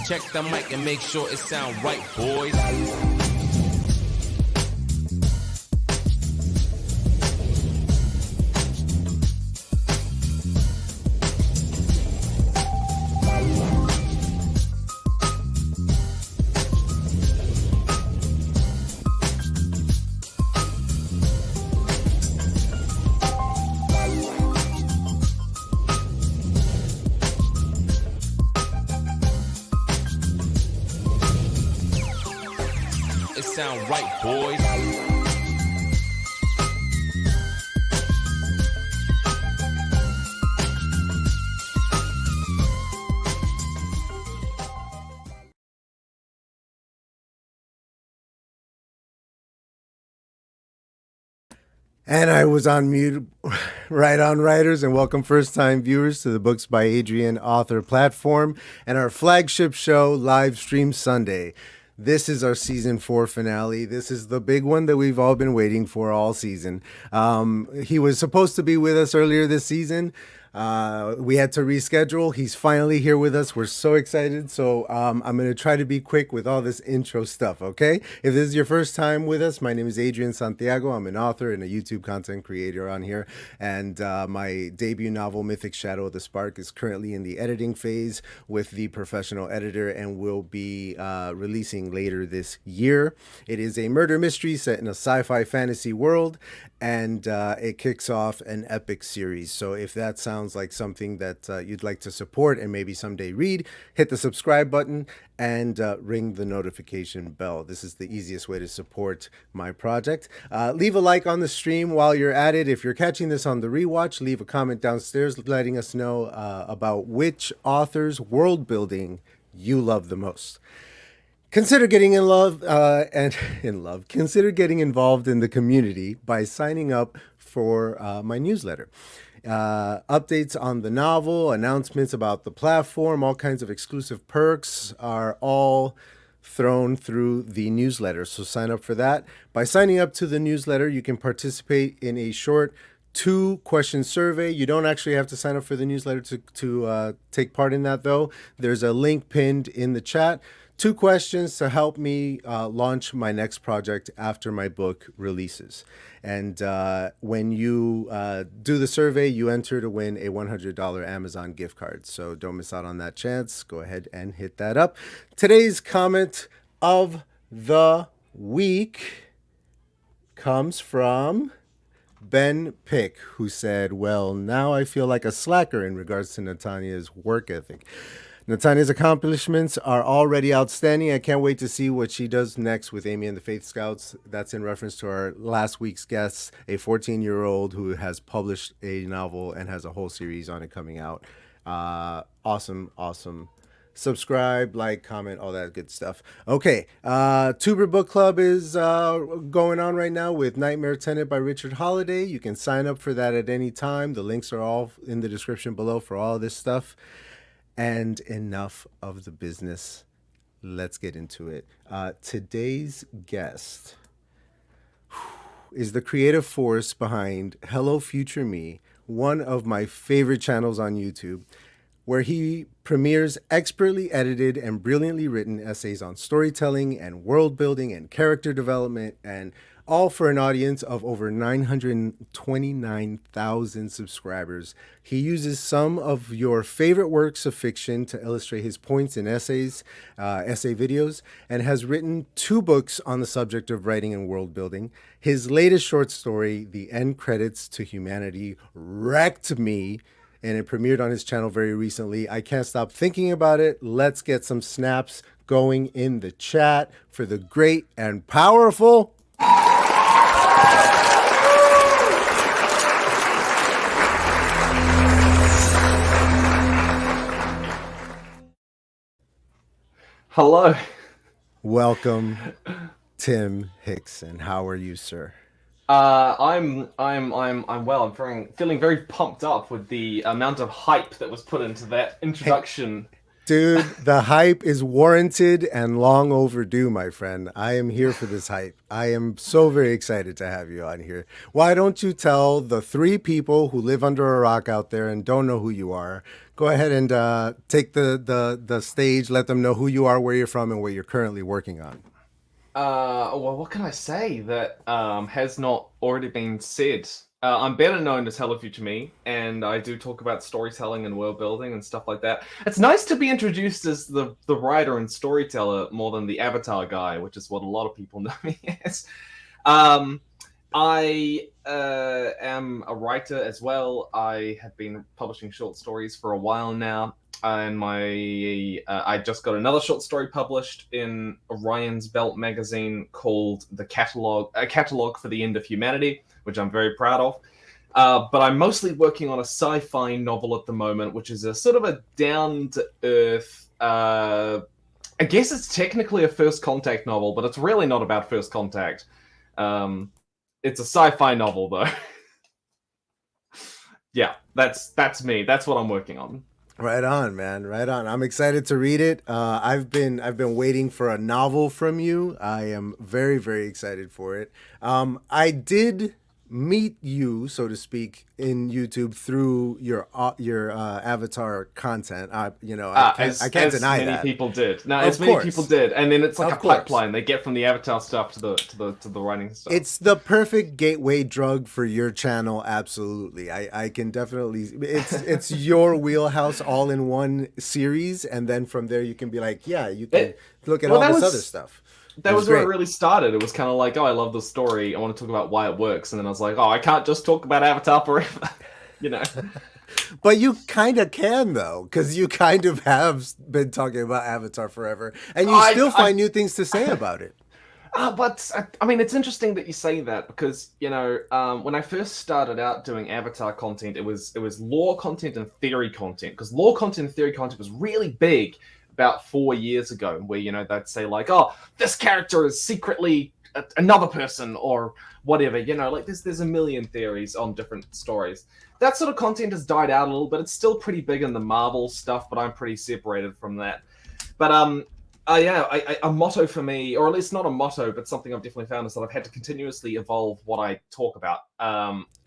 Check the mic and make sure it sound right, boys. Sound right, boys. And I was on mute. Right on, writers, and welcome first-time viewers to the Books by Adrian author platform and our flagship show, Livestream Sunday. This is our season 4 finale. This is the big one that we've all been waiting for all season. He was supposed to be with us earlier this season. We had to reschedule. He's finally here with us. We're so excited. So I'm going to try to be quick with all this intro stuff, okay? If this is your first time with us, my name is Adrian Santiago. I'm an author and a YouTube content creator on here. And my debut novel, Mythic Shadow of the Spark, is currently in the editing phase with the professional editor and will be releasing later this year. It is a murder mystery set in a sci-fi fantasy world, and it kicks off an epic series. So if that sounds like something that you'd like to support and maybe someday read, hit the subscribe button and ring the notification bell. This is the easiest way to support my project. Leave a like on the stream while you're at it. If you're catching this on the rewatch, leave a comment downstairs letting us know about which author's world building you love the most. Consider getting Consider getting involved in the community by signing up for my newsletter. Updates on the novel, announcements about the platform, all kinds of exclusive perks are all thrown through the newsletter. So sign up for that. By signing up to the newsletter, you can participate in a short 2-question survey. You don't actually have to sign up for the newsletter to take part in that, though. There's a link pinned in the chat. 2 questions to help me launch my next project after my book releases. And when you do the survey, you enter to win a $100 Amazon gift card. So don't miss out on that chance. Go ahead and hit that up. Today's comment of the week comes from Ben Pick, who said, "Well, now I feel like a slacker in regards to Natania's work ethic. Natania's accomplishments are already outstanding. I can't wait to see what she does next with Amy and the Faith Scouts." That's in reference to our last week's guest, a 14-year-old who has published a novel and has a whole series on it coming out. Awesome. Subscribe, like, comment, all that good stuff. Okay, Tuber Book Club is going on right now with Nightmare Tenant by Richard Holiday. You can sign up for that at any time. The links are all in the description below for all this stuff. And enough of the business. Let's get into it. Today's guest is the creative force behind Hello Future Me, one of my favorite channels on YouTube, where he premieres expertly edited and brilliantly written essays on storytelling and world building and character development, and all for an audience of over 929,000 subscribers. He uses some of your favorite works of fiction to illustrate his points in essays, essay videos, and has written 2 books on the subject of writing and world building. His latest short story, The End Credits to Humanity, wrecked me, and it premiered on his channel very recently. I can't stop thinking about it. Let's get some snaps going in the chat for the great and powerful Hello. welcome, Tim Hickson. How are you, sir? I'm well. I'm feeling very pumped up with the amount of hype that was put into that introduction. Dude, the hype is warranted and long overdue, my friend. I am here for this hype. I am so very excited to have you on here. Why don't you tell the three people who live under a rock out there and don't know who you are? Go ahead and take the stage. Let them know who you are, where you're from, and what you're currently working on. Well, what can I say that has not already been said? I'm better known as Hello Future Me, and I do talk about storytelling and world building and stuff like that. It's nice to be introduced as the writer and storyteller more than the avatar guy, which is what a lot of people know me as. I am a writer as well. I have been publishing short stories for a while now, and I just got another short story published in Orion's Belt magazine called "A Catalog for the End of Humanity," which I'm very proud of. But I'm mostly working on a sci-fi novel at the moment, which is a sort of a down-to-earth. I guess it's technically a first contact novel, but it's really not about first contact. It's a sci-fi novel, though. Yeah, that's me. That's what I'm working on. Right on, man. Right on. I'm excited to read it. I've been waiting for a novel from you. I am very, very excited for it. I did meet you, so to speak, in YouTube through your avatar content. I can't deny that. Many people did. No, Of as many course. people did, and then it's like Of a course. pipeline. They get from the avatar stuff to the writing stuff. It's the perfect gateway drug for your channel. Absolutely. I can definitely, it's your wheelhouse all in one series. And then from there you can be like, yeah, you can look at all this other stuff. That was where it really started. It was kind of like, oh, I love this story. I want to talk about why it works. And then I was like, oh, I can't just talk about Avatar forever, you know. But you kind of can, though, because you kind of have been talking about Avatar forever, and you still find new things to say about it. But I mean, it's interesting that you say that because, you know, when I first started out doing Avatar content, it was lore content and theory content, because lore content and theory content was really big about 4 years ago, where, you know, they'd say like, oh, this character is secretly another person or whatever, you know, like there's a million theories on different stories. That sort of content has died out a little bit. It's still pretty big in the Marvel stuff, but I'm pretty separated from that. But a motto for me, or at least not a motto, but something I've definitely found, is that I've had to continuously evolve what I talk about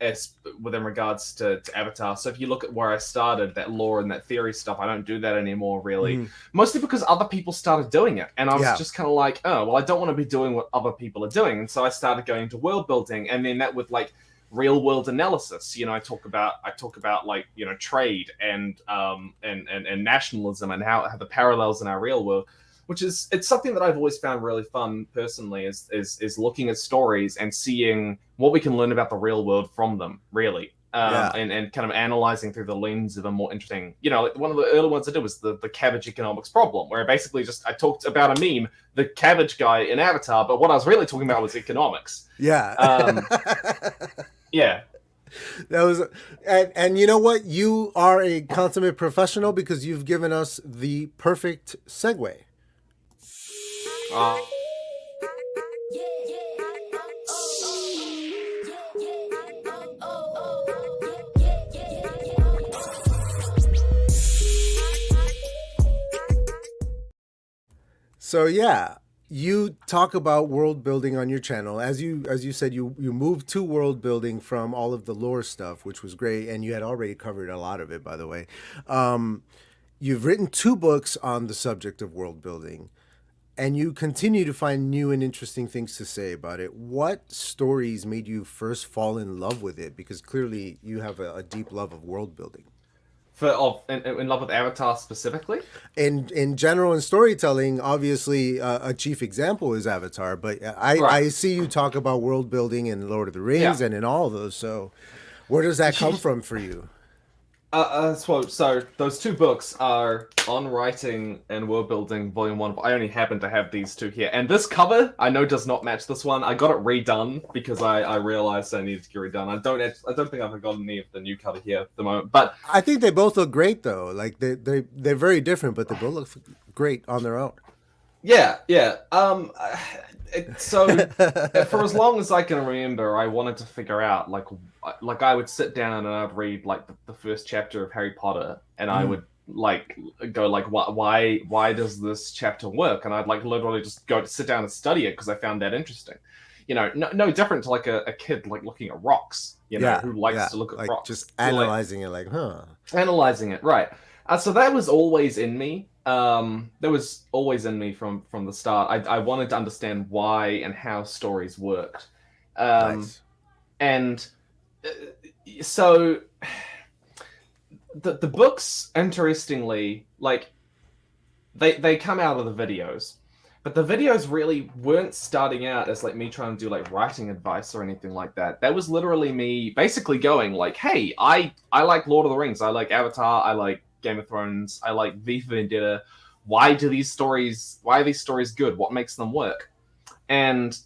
as within regards to Avatar. So if you look at where I started, that lore and that theory stuff, I don't do that anymore, really. Mostly because other people started doing it. And I was just kind of like, oh, well, I don't want to be doing what other people are doing. And so I started going into world building, and then that with like real world analysis. You know, I talk about like, you know, trade and nationalism and how the parallels in our real world. Which is, it's something that I've always found really fun personally, is looking at stories and seeing what we can learn about the real world from them, really. And kind of analyzing through the lens of a more interesting, you know, like one of the early ones I did was the cabbage economics problem, where I talked about a meme, the cabbage guy in Avatar, but what I was really talking about was economics. Yeah. Yeah. That was, and you know what? You are a consummate professional because you've given us the perfect segue. So yeah, you talk about world building on your channel. As you said, you moved to world building from all of the lore stuff, which was great, and you had already covered a lot of it, by the way. You've written 2 books on the subject of world building, and you continue to find new and interesting things to say about it. What stories made you first fall in love with it? Because clearly you have a deep love of world building. In love with Avatar specifically? In general, in storytelling, obviously a chief example is Avatar, but I see you talk about world building in Lord of the Rings and in all of those. So where does that come from for you? So those 2 books are On Writing and World Building, Volume 1. I only happen to have these 2 here. And this cover, I know, does not match this one. I got it redone because I realized I needed to get redone. I don't think I've got any of the new cover here at the moment. But I think they both look great, though. Like they're very different, but they both look great on their own. Yeah. So for as long as I can remember, I wanted to figure out like I would sit down and I'd read like the first chapter of Harry Potter, and I would like go like why does this chapter work, and I'd like literally just go to sit down and study it because I found that interesting. No different to like a kid like looking at rocks, who likes to look at like rocks, just analyzing it, like analyzing it, right? So that was always in me. That was always in me from the start. I wanted to understand why and how stories worked. Nice. And so the books, interestingly, like they come out of the videos, but the videos really weren't starting out as like me trying to do like writing advice or anything like that. That was literally me basically going like, hey, I like Lord of the Rings, I like Avatar, I like Game of Thrones, I like V for Vendetta. Why are these stories good? What makes them work? And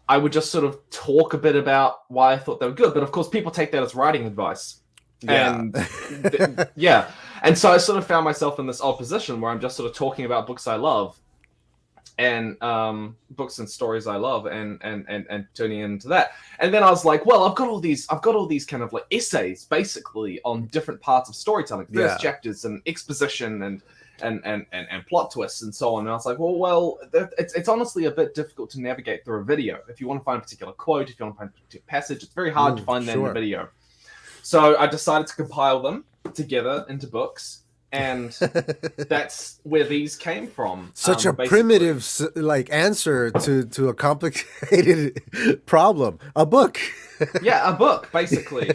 I would just sort of talk a bit about why I thought they were good. But of course, people take that as writing advice. Yeah. And yeah. And so I sort of found myself in this odd position where I'm just sort of talking about books I love and books and stories I love and turning into that. And then I was like, well, I've got all these kind of like essays basically on different parts of storytelling, first chapters and exposition and plot twists and so on. And I was like, well, it's honestly a bit difficult to navigate through a video. If you want to find a particular quote, if you want to find a particular passage, it's very hard to find that in the video. So I decided to compile them together into books, and that's where these came from. Such a primitive like answer to a complicated problem. A book. Yeah, a book basically.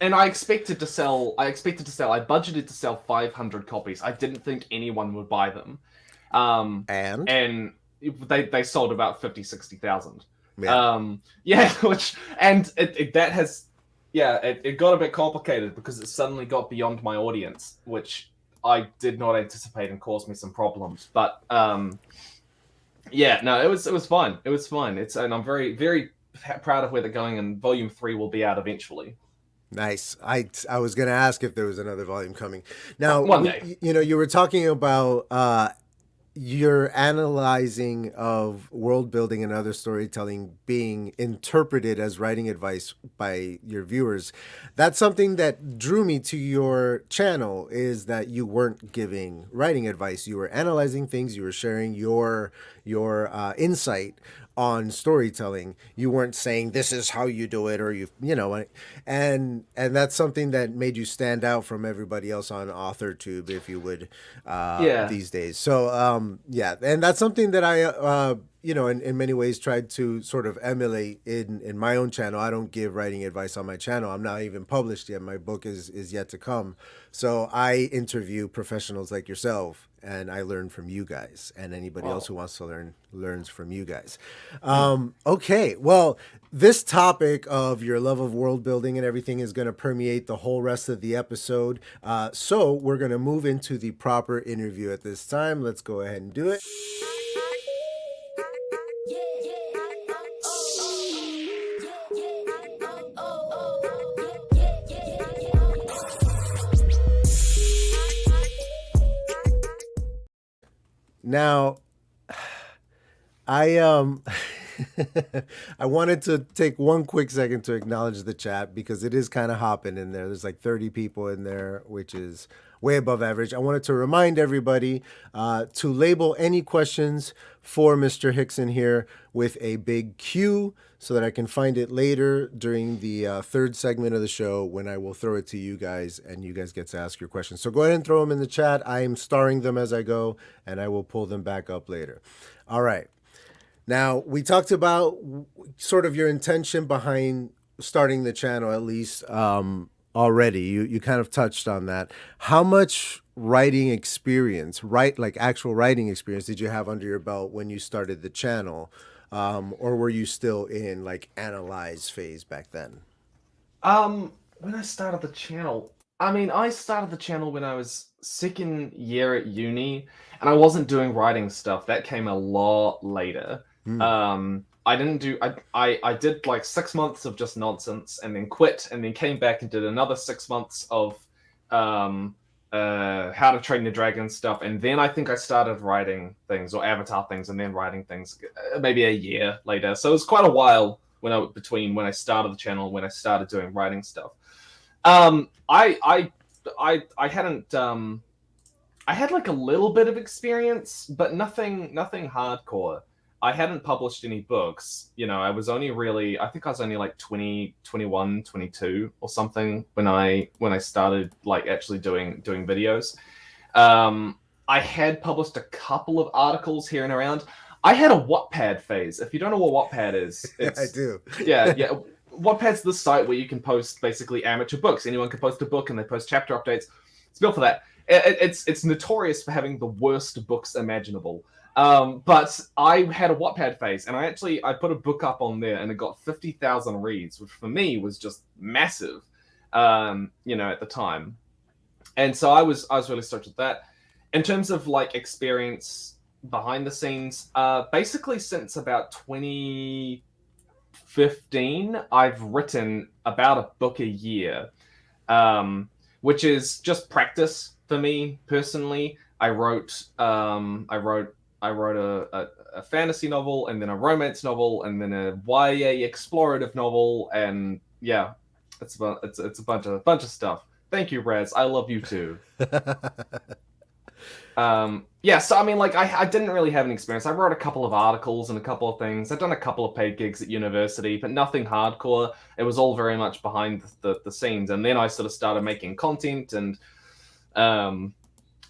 And I expected to sell. I budgeted to sell 500 copies. I didn't think anyone would buy them. And they sold about 50,000-60,000. Yeah. It got a bit complicated because it suddenly got beyond my audience, which I did not anticipate and caused me some problems. But it was fun. It was fun. And I'm very, very proud of where they're going, and volume 3 will be out eventually. Nice. I was going to ask if there was another volume coming. Now, one day. You were talking about your analyzing of world building and other storytelling being interpreted as writing advice by your viewers. That's something that drew me to your channel, is that you weren't giving writing advice. You were analyzing things. You were sharing your insight on storytelling. You weren't saying this is how you do it, or and that's something that made you stand out from everybody else on AuthorTube, if you would, these days. So and that's something that I in many ways tried to sort of emulate in my own channel. I don't give writing advice on my channel. I'm not even published yet. My book is yet to come. So I interview professionals like yourself, and I learn from you guys, and anybody else who wants to learn learns from you guys. Okay, well, this topic of your love of world building and everything is going to permeate the whole rest of the episode. So we're going to move into the proper interview at this time. Let's go ahead and do it. Now, I I wanted to take one quick second to acknowledge the chat, because it is kind of hopping in there. There's like 30 people in there, which is way above average. I wanted to remind everybody to label any questions for Mr. Hickson here with a big Q, so that I can find it later during the third segment of the show, when I will throw it to you guys and you guys get to ask your questions. So go ahead and throw them in the chat. I am starring them as I go, and I will pull them back up later. All right. Now, we talked about sort of your intention behind starting the channel, at least already. You kind of touched on that. How much writing experience, like actual writing experience, did you have under your belt when you started the channel? Or were you still in like analyze phase back then? When I started the channel, I started the channel when I was second year at uni, and I wasn't doing writing stuff. That came a lot later. I didn't do, I did like 6 months of just nonsense, and then quit, and then came back and did another 6 months of How to Train Your Dragon stuff, and then I think I started writing things, or Avatar things, and then writing things maybe a year later. So it was quite a while between when I started the channel and when I started doing writing stuff. I I hadn't I had like a little bit of experience, but nothing hardcore. I hadn't published any books. You know, I was only really, I think I was only like 20, 21, 22 or something when I started like actually doing videos. I had published a couple of articles here and around. I had a Wattpad phase. If you don't know what Wattpad is, it's I do. yeah. Wattpad's the site where you can post basically amateur books. Anyone can post a book and they post chapter updates. It's built for that. It's notorious for having the worst books imaginable. But I had a Wattpad phase, and I put a book up on there, and it got 50,000 reads, which for me was just massive. You know, at the time, and so I was really stoked with that. In terms of like experience behind the scenes, basically since about 2015, I've written about a book a year, which is just practice for me personally. I wrote a fantasy novel, and then a romance novel, and then a YA explorative novel, and yeah, it's a bunch of stuff. Thank you, Raz. I love you too. Yeah, so I mean, like, I didn't really have any experience. I wrote a couple of articles and a couple of things. I've done a couple of paid gigs at university, but nothing hardcore. It was all very much behind the scenes. And then I sort of started making content and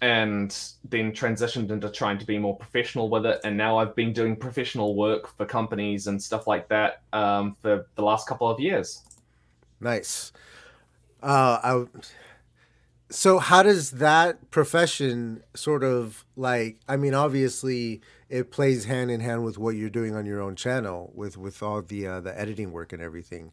then transitioned into trying to be more professional with it. And now I've been doing professional work for companies and stuff like that for the last couple of years. Nice. So how does that profession sort of like, I mean, obviously it plays hand in hand with what you're doing on your own channel with all the editing work and everything.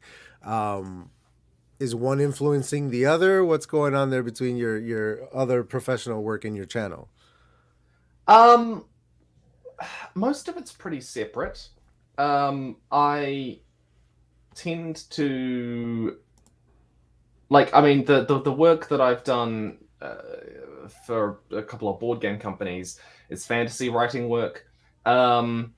Is one influencing the other? What's going on there between your other professional work and your channel? Most of it's pretty separate. I tend to like, I mean, the work that I've done for a couple of board game companies is fantasy writing work, and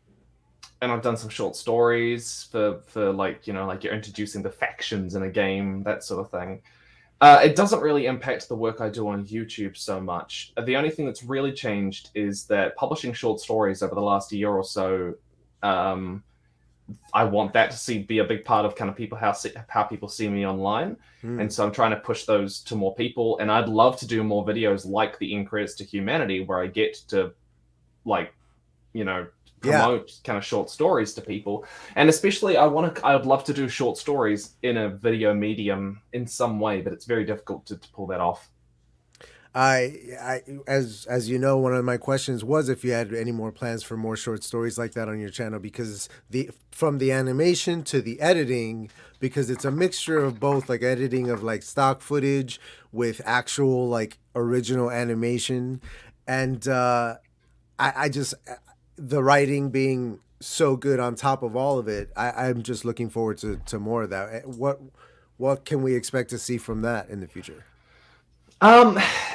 I've done some short stories for like, you know, like you're introducing the factions in a game, that sort of thing. It doesn't really impact the work I do on YouTube so much. The only thing that's really changed is that publishing short stories over the last year or so, I want that to be a big part of kind of how people see me online. And so I'm trying to push those to more people. And I'd love to do more videos like the End Credits to Humanity, where I get to, like, you know, promote kind of short stories to people. And especially I would love to do short stories in a video medium in some way, but it's very difficult to pull that off. As you know, one of my questions was if you had any more plans for more short stories like that on your channel, because from the animation to the editing, because it's a mixture of both, like editing of like stock footage with actual like original animation, and I just, the writing being so good on top of all of it, I'm just looking forward to more of that. What can we expect to see from that in the future?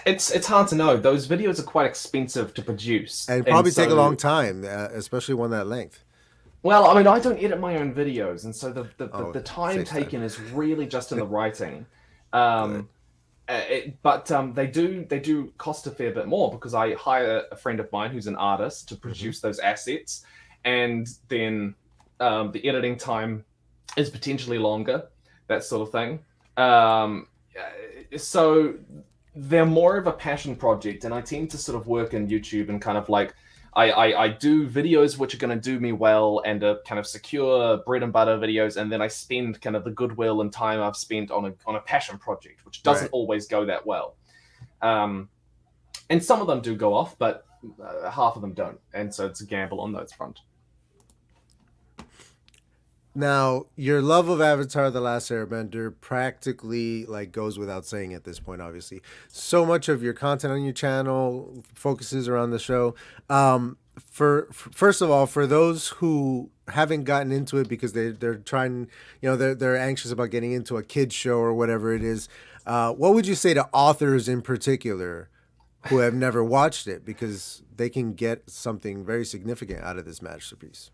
It's hard to know. Those videos are quite expensive to produce, and probably take a long time, especially one that length. Well, I mean, I don't edit my own videos, and so the time taken is really just in the writing. But they do cost a fair bit more, because I hire a friend of mine who's an artist to produce those assets, and then the editing time is potentially longer, that sort of thing. So they're more of a passion project, and I tend to sort of work in YouTube and kind of like I do videos which are going to do me well and are kind of secure bread and butter videos, and then I spend kind of the goodwill and time I've spent on a passion project, which doesn't always go that well. And some of them do go off, but half of them don't, and so it's a gamble on those front. Now, your love of Avatar: The Last Airbender practically like goes without saying at this point, obviously. So much of your content on your channel focuses around the show. First of all, for those who haven't gotten into it because they're trying, you know, they're anxious about getting into a kid's show or whatever it is, what would you say to authors in particular who have never watched it, because they can get something very significant out of this masterpiece?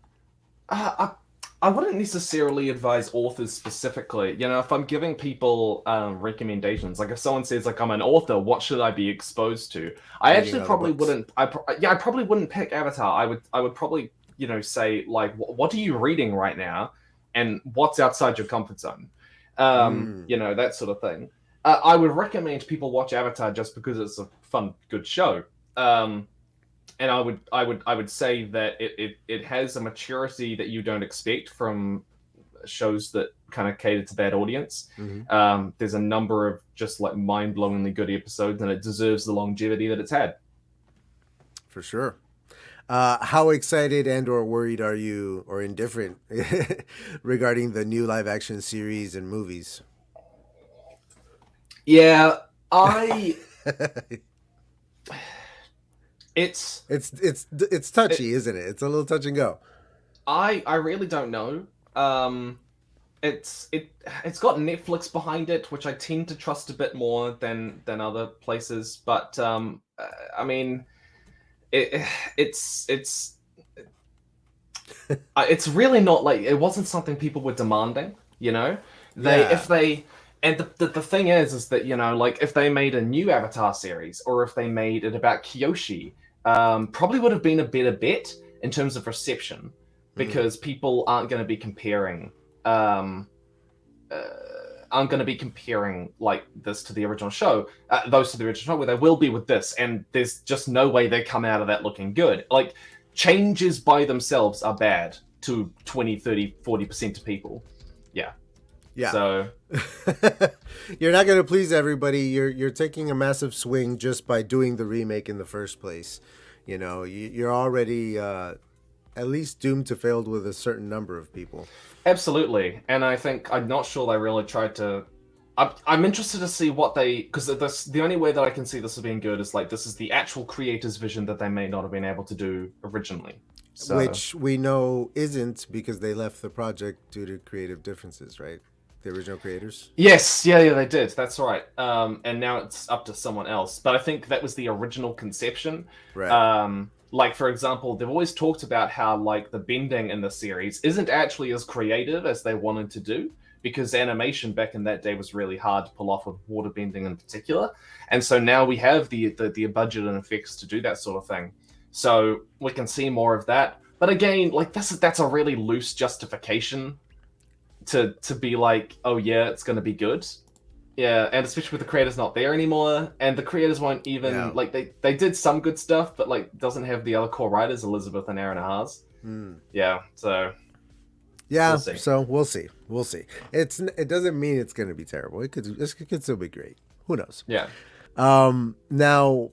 I wouldn't necessarily advise authors specifically. You know, if I'm giving people recommendations, like if someone says like I'm an author, what should I be exposed to? I Reading actually other probably books. wouldn't. I probably wouldn't pick Avatar. I would probably say like what are you reading right now, and what's outside your comfort zone. Mm, That sort of thing. I would recommend people watch Avatar just because it's a fun, good show. And I would say that it has a maturity that you don't expect from shows that kind of cater to that audience. hmm There's a number of just like mind-blowingly good episodes, and it deserves the longevity that it's had. for sure. How excited and or worried are you, or indifferent, regarding the new live action series and movies? Yeah, I it's It's it, touchy, isn't it? It's a little touch and go. I really don't know. Um, it's got Netflix behind it, which I tend to trust a bit more than other places. But I mean, it it's really not like it wasn't something people were demanding. You know, they if Yeah, they and the thing is that like if they made a new Avatar series or if they made it about Kyoshi, probably would have been a better bet in terms of reception mm, because people aren't going to be comparing. Um, uh, aren't going to be comparing like this to the original show, those to the original show, where they will be with this, and there's just no way they come out of that looking good. Like changes by themselves are bad to 20, 30, 40% of people. Yeah. yeah. So You're not gonna please everybody. You're taking a massive swing just by doing the remake in the first place. You know, you're already at least doomed to fail with a certain number of people. absolutely, and I think I'm not sure they really tried to. I'm interested to see what they because the only way that I can see this as being good is like this is the actual creator's vision that they may not have been able to do originally. So Which we know isn't, because they left the project due to creative differences, right? The original creators. yes, yeah, they did. That's right. And now it's up to someone else. But I think that was the original conception. Right. Like for example, they've always talked about how like the bending in the series isn't actually as creative as they wanted to do because animation back in that day was really hard to pull off with water bending in particular. And so now we have the budget and effects to do that sort of thing. So we can see more of that. But again, like that's a really loose justification to be like, oh yeah, it's gonna be good. Yeah, and especially with the creators not there anymore, and the creators won't Yeah. even like they did some good stuff, but like doesn't have the other core writers, Elizabeth and Aaron Haas. Hmm. Yeah, so we'll Yeah. see. So we'll see. We'll see. It doesn't mean it's going to be terrible. It could still be great. Who knows? Yeah. Now,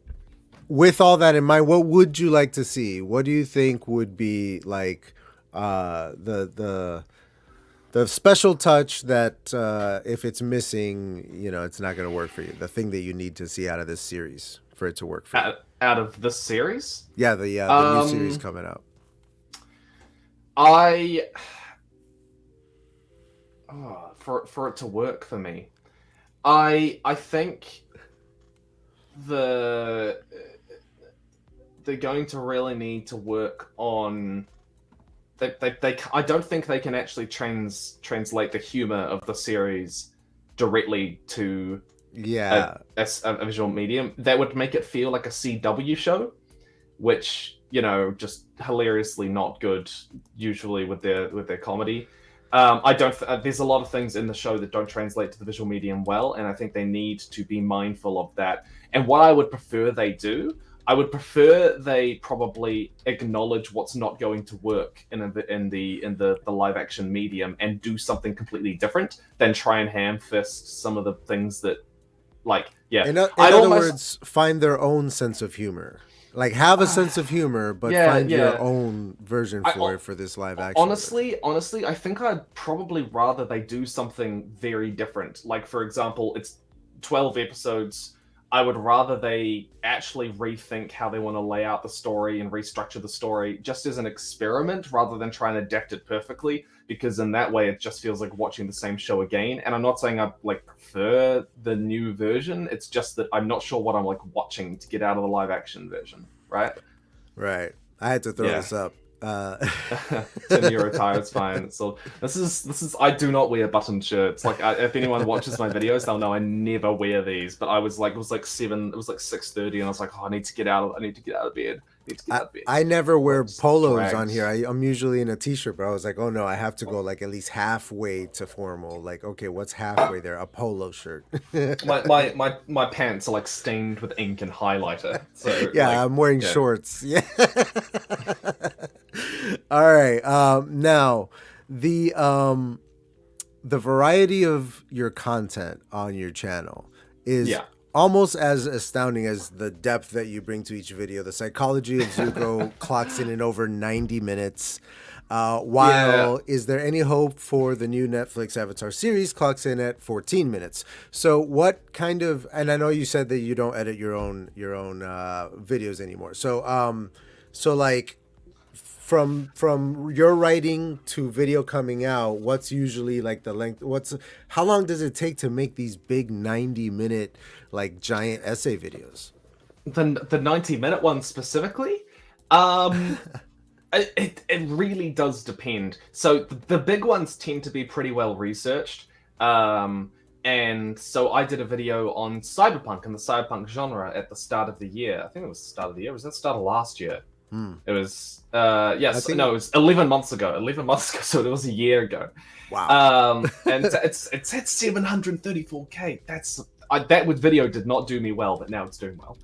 with all that in mind, what would you like to see? What do you think would be like the special touch that if it's missing, it's not going to work for you? The thing that you need to see out of this series for it to work for you? Out of this series, Yeah, the new series um, coming out. I for it to work for me, I think the they're going to really need to work on they I don't think they can actually translate the humor of the series directly to Yeah. a visual medium that would make it feel like a CW show, which just hilariously not good usually with their comedy. I don't. There's a lot of things in the show that don't translate to the visual medium well, and I think they need to be mindful of that. And what I would prefer they do, I would prefer they probably acknowledge what's not going to work in the live action medium and do something completely different than try and ham fist some of the things that like yeah. In I'd other almost words, find their own sense of humor. Like, have a sense of humor, but yeah, find your yeah. own version I for it for this live action of it. honestly, I think I'd probably rather they do something very different. Like, for example, it's 12 episodes. I would rather they actually rethink how they want to lay out the story and restructure the story just as an experiment rather than trying to adapt it perfectly, because in that way it just feels like watching the same show again. And I'm not saying I like prefer the new version, it's just that I'm not sure what I'm like watching to get out of the live action version, right? Right. I had to throw Yeah. this up. Tim, your attire is fine. So this is. I do not wear buttoned shirts. Like, if anyone watches my videos, they'll know I never wear these. But I was like, it was like 6:30, and I was like, oh, I need to get out. I need to get out of bed. I never wear polos dragged. on here. I'm usually in a t-shirt, but I was like, oh no, I have to go like at least halfway to formal. Like, okay, what's halfway there? A polo shirt. my pants are like stained with ink and highlighter. So yeah, like, I'm wearing shorts. Yeah. All right. Now the variety of your content on your channel is almost as astounding as the depth that you bring to each video. The psychology of Zuko clocks in over 90 minutes. While Is There Any Hope for the new Netflix Avatar series clocks in at 14 minutes. So what kind of, and I know you said that you don't edit your own videos anymore. So like from your writing to video coming out, what's usually like the length? How long does it take to make these big 90-minute like giant essay videos? The 90-minute one specifically, it really does depend. So the big ones tend to be pretty well researched. And so I did a video on cyberpunk and the cyberpunk genre at the start of the year. I think it was the start of the year. Was that start of last year? It was it was 11 months ago. 11 months ago, so it was a year ago. Wow. And it's at 734K. That video did not do me well, but now it's doing well.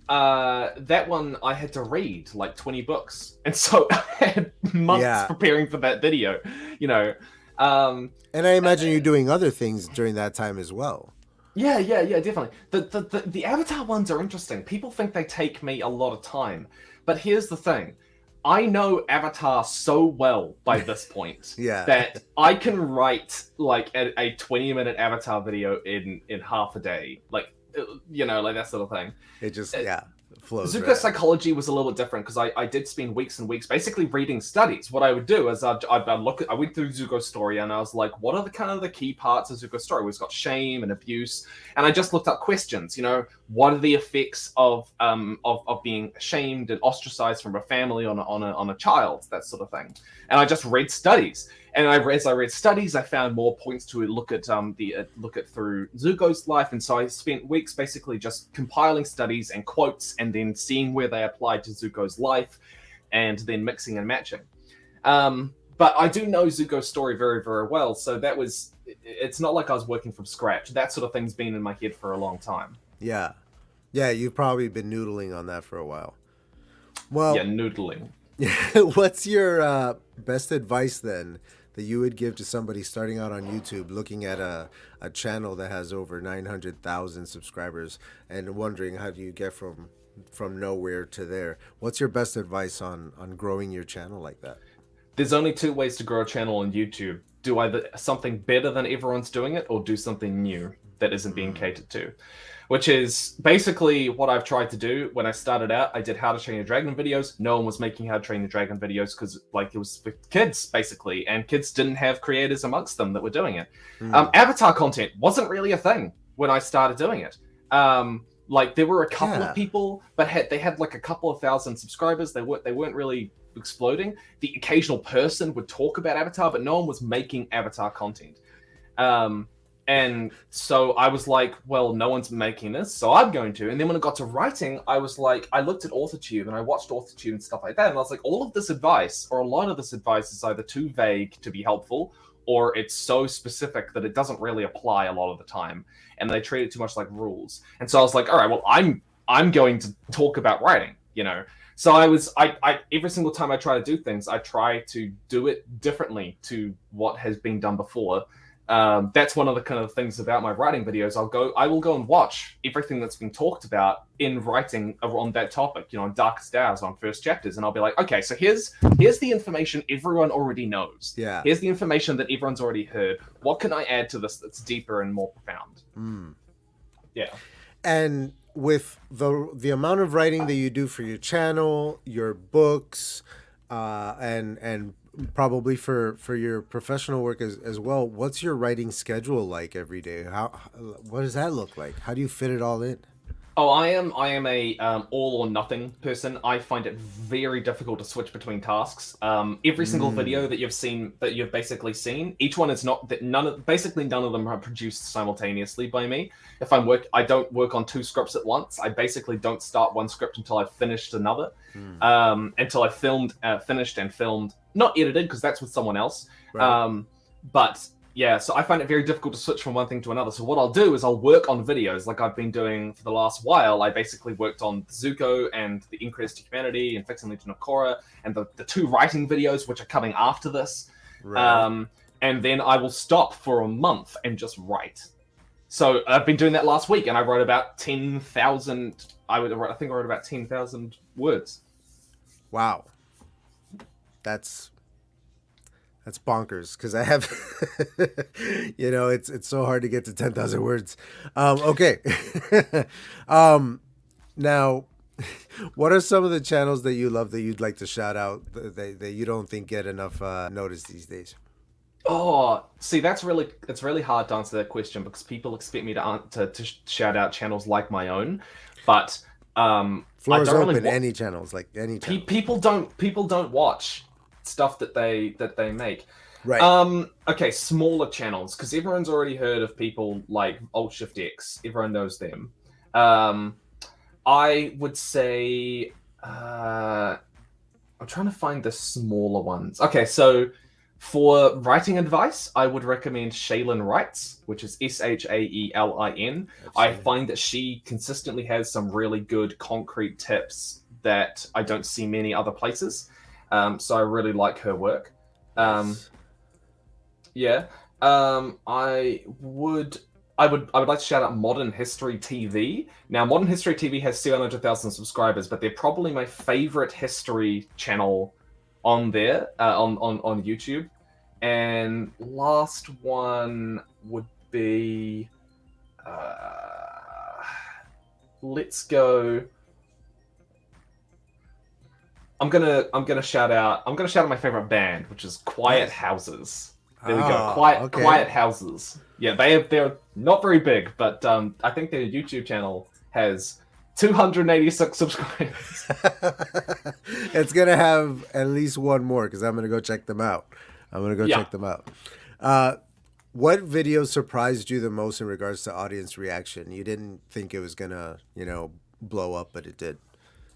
That one I had to read like 20 books, and so I had months preparing for that video, you know. And I imagine you're doing other things during that time as well. Yeah, definitely. The Avatar ones are interesting. People think they take me a lot of time, but here's the thing. I know Avatar so well by this point that I can write like a 20-minute Avatar video in half a day. Like, you know, like that sort of thing. It just, flows. Zuko's psychology was a little bit different because I did spend weeks and weeks basically reading studies. What I would do is I went through Zuko's story and I was like, what are the kind of the key parts of Zuko's story? We've got shame and abuse, and I just looked up questions. You know, what are the effects of being shamed and ostracized from a family on a child, that sort of thing. And I just read studies. And as I read studies, I found more points to look at through Zuko's life, and so I spent weeks basically just compiling studies and quotes, and then seeing where they applied to Zuko's life, and then mixing and matching. But I do know Zuko's story very, very well, so it's not like I was working from scratch. That sort of thing's been in my head for a long time. Yeah, you've probably been noodling on that for a while. Well, yeah, noodling. What's your best advice then that you would give to somebody starting out on YouTube, looking at a channel that has over 900,000 subscribers and wondering how do you get from nowhere to there? What's your best advice on growing your channel like that? There's only two ways to grow a channel on YouTube. Do either something better than everyone's doing it, or do something new that isn't being catered to. Which is basically what I've tried to do. When I started out, I did How to Train Your Dragon videos. No one was making How to Train Your Dragon videos because like it was for kids, basically. And kids didn't have creators amongst them that were doing it. Avatar content wasn't really a thing when I started doing it. Like there were a couple of people, but they had like a couple of thousand subscribers. They weren't really exploding. The occasional person would talk about Avatar, but no one was making Avatar content. And so I was like, well, no one's making this, so I'm going to. And then when it got to writing, I was like, I looked at AuthorTube and I watched AuthorTube and stuff like that. And I was like, all of this advice, or a lot of this advice, is either too vague to be helpful, or it's so specific that it doesn't really apply a lot of the time. And they treat it too much like rules. And so I was like, all right, well, I'm going to talk about writing, you know. So I every single time I try to do things, I try to do it differently to what has been done before. That's one of the kind of things about my writing videos. I will go and watch everything that's been talked about in writing on that topic, you know, on Darkest Hours, on first chapters, and I'll be like, okay, so here's the information everyone already knows. Yeah. Here's the information that everyone's already heard. What can I add to this that's deeper and more profound? Yeah. And with the amount of writing that you do for your channel, your books, and probably for your professional work as well, what's your writing schedule like every day? What does that look like? How do you fit it all in? Oh, I am a all or nothing person. I find it very difficult to switch between tasks. Every single video that you've basically seen, each one is not that basically none of them are produced simultaneously by me. If I don't work on 2 scripts at once. I basically don't start one script until I've finished another. Until I've finished and filmed, not edited because that's with someone else. Right. But yeah, so I find it very difficult to switch from one thing to another. So what I'll do is I'll work on videos like I've been doing for the last while. I basically worked on Zuko and the Increase to Humanity and Fixing Legion of Korra and the 2 writing videos, which are coming after this. Right. And then I will stop for a month and just write. So I've been doing that last week, and I wrote about 10,000. I think I wrote about 10,000 words. Wow. That's bonkers because I have, it's so hard to get to 10,000 words. Okay. Now, what are some of the channels that you love that you'd like to shout out that you don't think get enough notice these days? Oh, see, it's really hard to answer that question because people expect me to shout out channels like my own, but Floor's I don't open. really Any channels, like any channel. people don't watch stuff that they make. Right. Okay, smaller channels because everyone's already heard of people like Alt Shift X. Everyone knows them. I would say I'm trying to find the smaller ones. Okay, so for writing advice, I would recommend Shaylin Writes, which is Shaelin. I find that she consistently has some really good concrete tips that I don't see many other places. So I really like her work. Yeah. I would like to shout out Modern History TV. Now, Modern History TV has 700,000 subscribers, but they're probably my favorite history channel on there, on YouTube. And last one would be let's go. I'm gonna shout out my favorite band, which is Quiet Houses. There we go. Quiet Houses. Yeah, they're not very big, but I think their YouTube channel has 286 subscribers. It's gonna have at least one more because I'm gonna go check them out. Check them out. What video surprised you the most in regards to audience reaction? You didn't think it was gonna, blow up, but it did.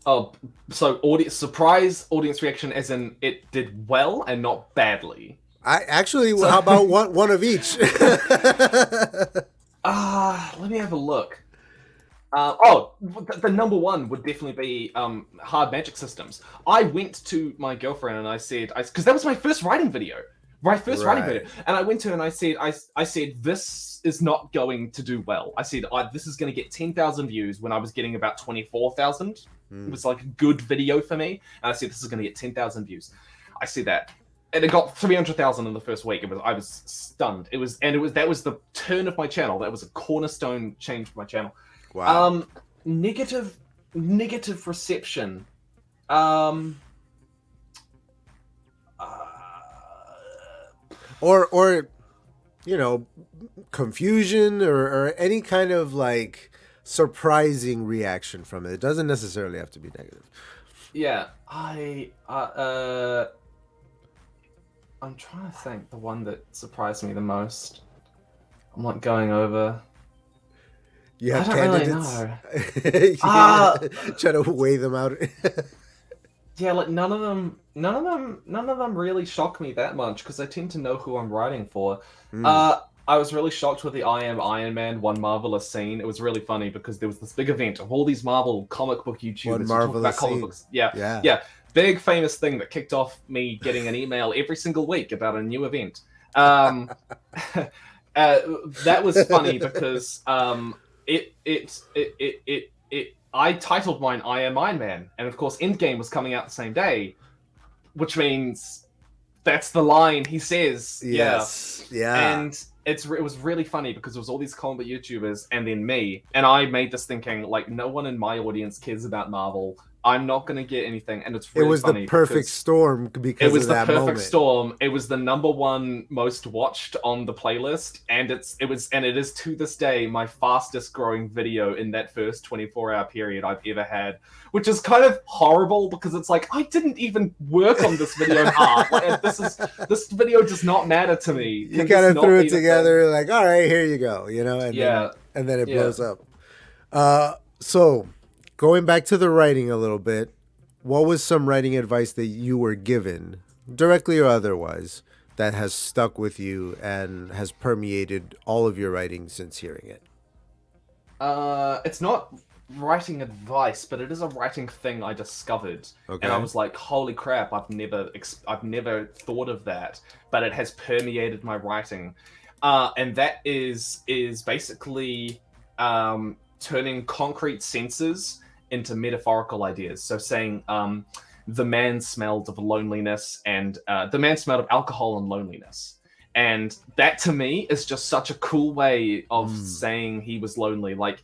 Oh, so audience reaction as in it did well and not badly. How about one of each? Let me have a look. The number one would definitely be hard magic systems. I went to my girlfriend and I said, because that was my first writing video, and I went to her and I said, this is not going to do well. I said, this is going to get 10,000 views when I was getting about 24,000. It was like a good video for me, and I said, this is going to get 10,000 views. I said that. And it got 300,000 in the first week. I was stunned. That was the turn of my channel. That was a cornerstone change for my channel. Wow. Negative reception. Or confusion or any kind of like surprising reaction from it. It doesn't necessarily have to be negative. Yeah, I'm trying to think the one that surprised me the most. I'm not going over. You have candidates. Really try to weigh them out. Yeah, like none of them really shock me that much because I tend to know who I'm writing for. I was really shocked with the I Am Iron Man One Marvelous Scene. It was really funny because there was this big event of all these Marvel comic book YouTubers who talk about comic books. Yeah. Big famous thing that kicked off me getting an email every single week about a new event. That was funny because I titled mine I Am Iron Man, and of course Endgame was coming out the same day, which means that's the line he says. Yes. Yeah. And it was really funny because there was all these comic book YouTubers and then me, and I made this thinking like no one in my audience cares about Marvel. I'm not gonna get anything, and it's It really was funny the perfect because storm because it was of the that perfect moment. storm. It was the #1 most watched on the playlist, and it is to this day my fastest growing video in that first 24-hour period I've ever had, which is kind of horrible because it's like I didn't even work on this video hard. Like, this video does not matter to me. You kind of threw it together, like, all right, here you go, Yeah. and then it blows up. So going back to the writing a little bit, what was some writing advice that you were given, directly or otherwise, that has stuck with you and has permeated all of your writing since hearing it? It's not writing advice, but it is a writing thing I discovered, and I was like, "Holy crap! I've never thought of that." But it has permeated my writing, and that is basically turning concrete senses into metaphorical ideas. So saying, "The man smelled of loneliness," and "The man smelled of alcohol and loneliness." And that to me is just such a cool way of saying he was lonely. Like,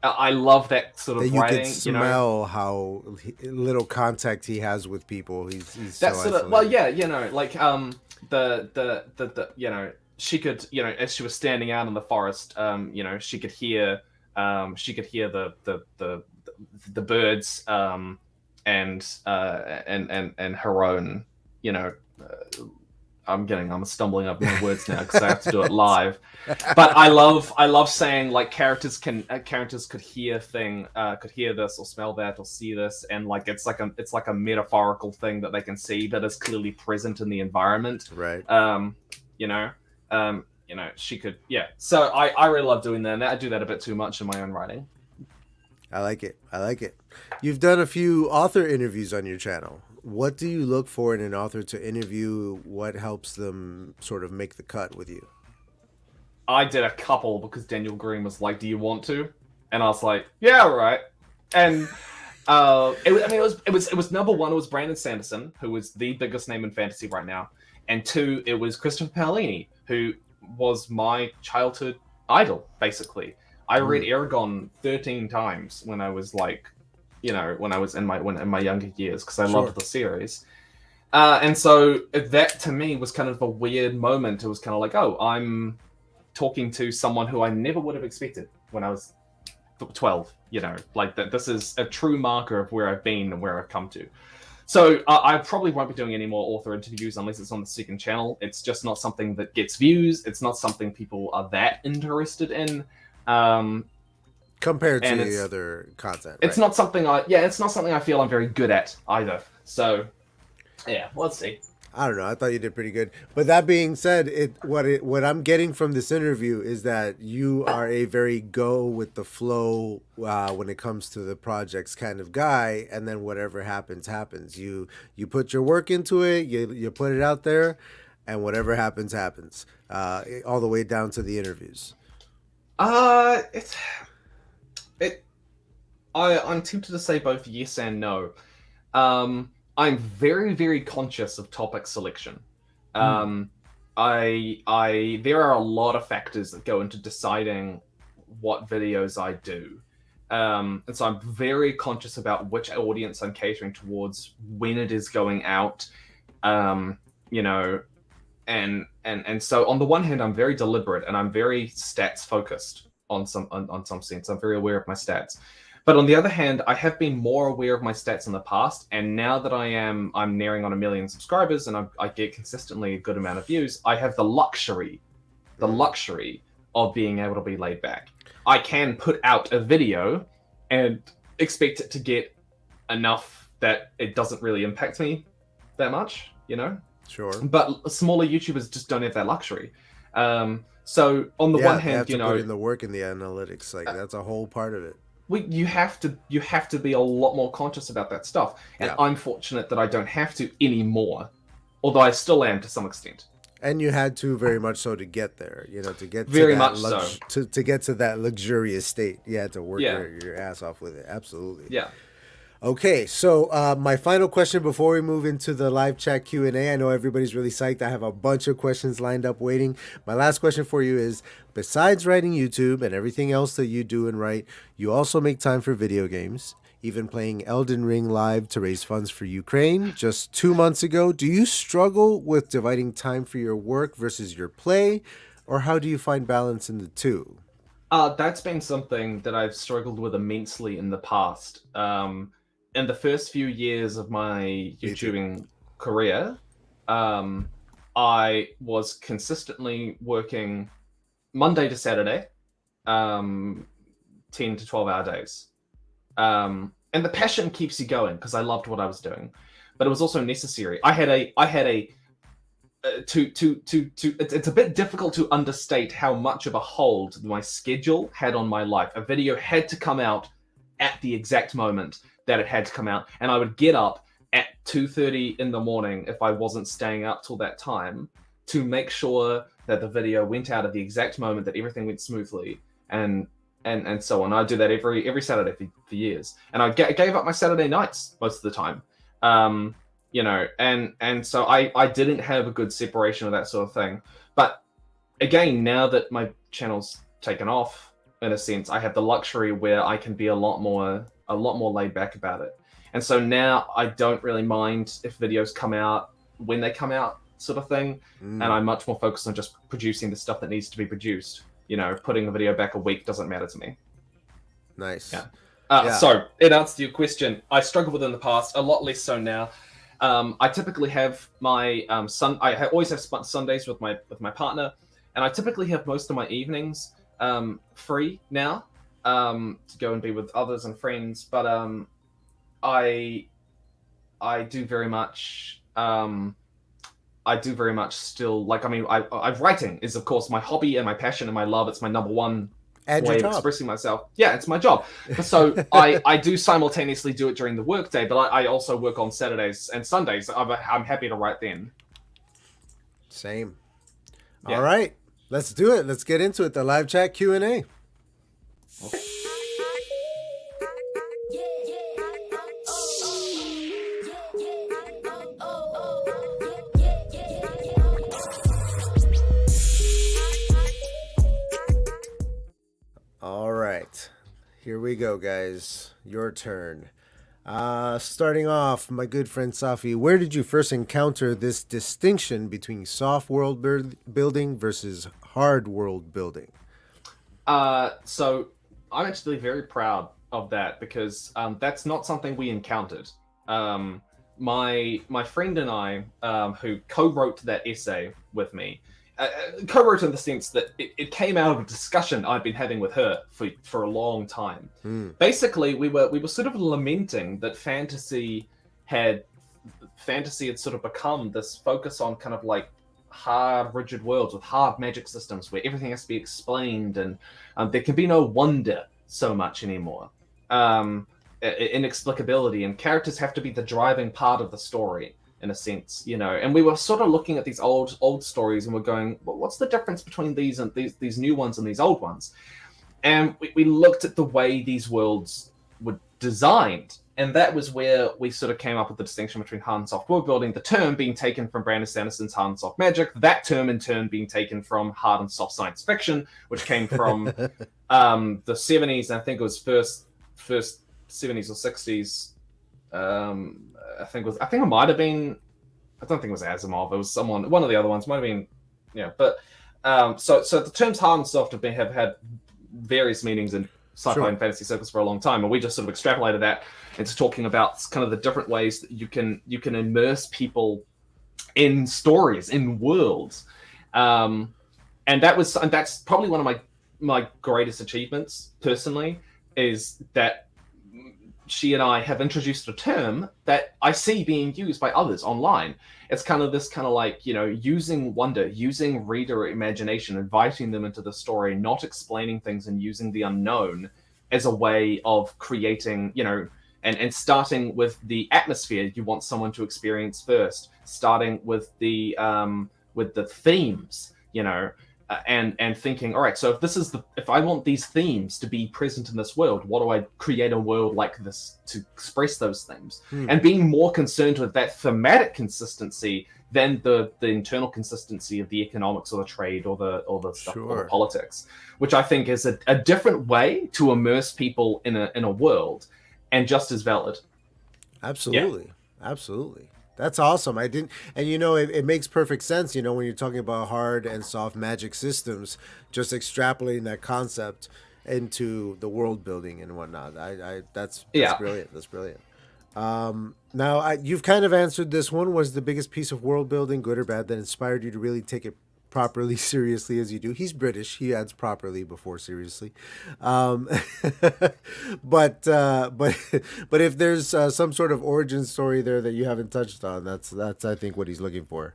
I love that sort of that you writing. could smell how little contact he has with people. He's that so sort of, isolated. well, yeah, like the she could, as she was standing out in the forest, she could hear the birds, and her own, I'm stumbling up my words now because I have to do it live. But I love saying, like, characters could hear this or smell that or see this, and like it's like a metaphorical thing that they can see that is clearly present in the environment. Right. She could, yeah. So I really love doing that. And I do that a bit too much in my own writing. I like it. You've done a few author interviews on your channel. What do you look for in an author to interview? What helps them sort of make the cut with you? I did a couple because Daniel Green was like, "Do you want to?" And I was like, "Yeah, all right." And it was #1. It was Brandon Sanderson, who is the biggest name in fantasy right now, and 2, it was Christopher Paolini, who was my childhood idol. Basically, I read Eragon 13 times when I was like, when I was in my younger years, because I loved the series. And so that to me was kind of a weird moment. It was kind of like, oh, I'm talking to someone who I never would have expected when I was 12. Like that. This is a true marker of where I've been and where I've come to. So I probably won't be doing any more author interviews unless it's on the second channel. It's just not something that gets views. It's not something people are that interested in. Compared to the other content, it's not something it's not something I feel I'm very good at either. So, yeah, let's see. I don't know. I thought you did pretty good. But that being said, what I'm getting from this interview is that you are a very go with the flow when it comes to the projects kind of guy, and then whatever happens, happens. You put your work into it, you put it out there, and whatever happens, happens. All the way down to the interviews. I'm tempted to say both yes and no. I'm very, very conscious of topic selection. There are a lot of factors that go into deciding what videos I do. And so I'm very conscious about which audience I'm catering towards, when it is going out, and so on the one hand, I'm very deliberate and I'm very stats focused on some sense. I'm very aware of my stats. But on the other hand, I have been more aware of my stats in the past, and now that I'm nearing on 1 million subscribers and I get consistently a good amount of views, I have the luxury of being able to be laid back. I can put out a video and expect it to get enough that it doesn't really impact me that much, Sure. But smaller YouTubers just don't have that luxury. So on the one hand, you have to put in the work in the analytics. Like that's a whole part of it. You have to be a lot more conscious about that stuff, and I'm fortunate that I don't have to anymore, although I still am to some extent. And you had to very much so to get there, to get to get to that luxurious state. You had to work your ass off with it. Absolutely. Yeah. Okay, so my final question before we move into the live chat Q&A. I know everybody's really psyched. I have a bunch of questions lined up waiting. My last question for you is, besides writing YouTube and everything else that you do and write, you also make time for video games. even playing Elden Ring live to raise funds for Ukraine just 2 months ago. Do you struggle with dividing time for your work versus your play, or how do you find balance in the two? That's been something that I've struggled with immensely in the past. In the first few years of my YouTubing career, I was consistently working Monday to Saturday, 10 to 12-hour days. And the passion keeps you going because I loved what I was doing, but it was also necessary. It's a bit difficult to understate how much of a hold my schedule had on my life. A video had to come out at the exact moment that it had to come out, and I would get up at 2:30 in the morning if I wasn't staying up till that time to make sure that the video went out at the exact moment, that everything went smoothly, and so on. I do that every Saturday for years, and I gave up my Saturday nights most of the time. And so I didn't have a good separation of that sort of thing. But again, now that my channel's taken off, in a sense, I have the luxury where I can be a lot more laid back about it. And so now I don't really mind if videos come out when they come out, sort of thing. And I'm much more focused on just producing the stuff that needs to be produced. Putting a video back a week doesn't matter to me. Nice. Yeah. So, in answer to your question, I struggled with it in the past, a lot less so now. I typically have my I always have Sundays with my partner, and I typically have most of my evenings free now to go and be with others and friends. But I do very much still like. I mean, I writing is of course my hobby and my passion and my love. It's my number one way of expressing myself. Yeah, it's my job. So I do simultaneously do it during the workday, but I also work on Saturdays and Sundays. I'm happy to write then. Same. Yeah. All right, let's do it. Let's get into it. The live chat Q&A. Okay. All right, here we go, guys. Your turn. Starting off, my good friend Safi, where did you first encounter this distinction between soft world building versus hard world building? So I'm actually very proud of that because that's not something we encountered. My friend and I, who co-wrote that essay with me, co-wrote in the sense that it came out of a discussion I'd been having with her for a long time. Basically, we were sort of lamenting that fantasy had sort of become this focus on kind of like hard, rigid worlds with hard magic systems where everything has to be explained, and there can be no wonder so much anymore. Inexplicability, and characters have to be the driving part of the story in a sense, and we were sort of looking at these old stories and we're going, well, what's the difference between these and these new ones and these old ones? And we looked at the way these worlds were designed, and that was where we sort of came up with the distinction between hard and soft world building, the term being taken from Brandon Sanderson's Hard and Soft Magic, that term in turn being taken from hard and soft science fiction, which came from the 70s, and I think it was first 70s or 60s. I think it might have been, I don't think it was Asimov, it was one of the other ones, might have been, but so the terms hard and soft have had various meanings in sci-fi and fantasy circles for a long time, and we just sort of extrapolated that into talking about kind of the different ways that you can immerse people in stories, in worlds, and that's probably one of my greatest achievements personally, is that she and I have introduced a term that I see being used by others online. It's kind of like, using wonder, using reader imagination, inviting them into the story, not explaining things, and using the unknown as a way of creating, and starting with the atmosphere you want someone to experience first, starting with the themes, and thinking, all right, so if I want these themes to be present in this world, what do I create a world like this to express those themes? And being more concerned with that thematic consistency than the internal consistency of the economics or the trade or the stuff or the politics, which I think is a different way to immerse people in a world. and just as valid. Absolutely. Absolutely. That's awesome. I didn't, and it makes perfect sense, when you're talking about hard and soft magic systems, just extrapolating that concept into the world building and whatnot. That's Yeah. brilliant. That's brilliant. Now, you've kind of answered this one. Was the biggest piece of world building, good or bad, that inspired you to really take it properly seriously as you do? He's British. He adds properly before seriously. But if there's some sort of origin story there that you haven't touched on, that's I think what he's looking for.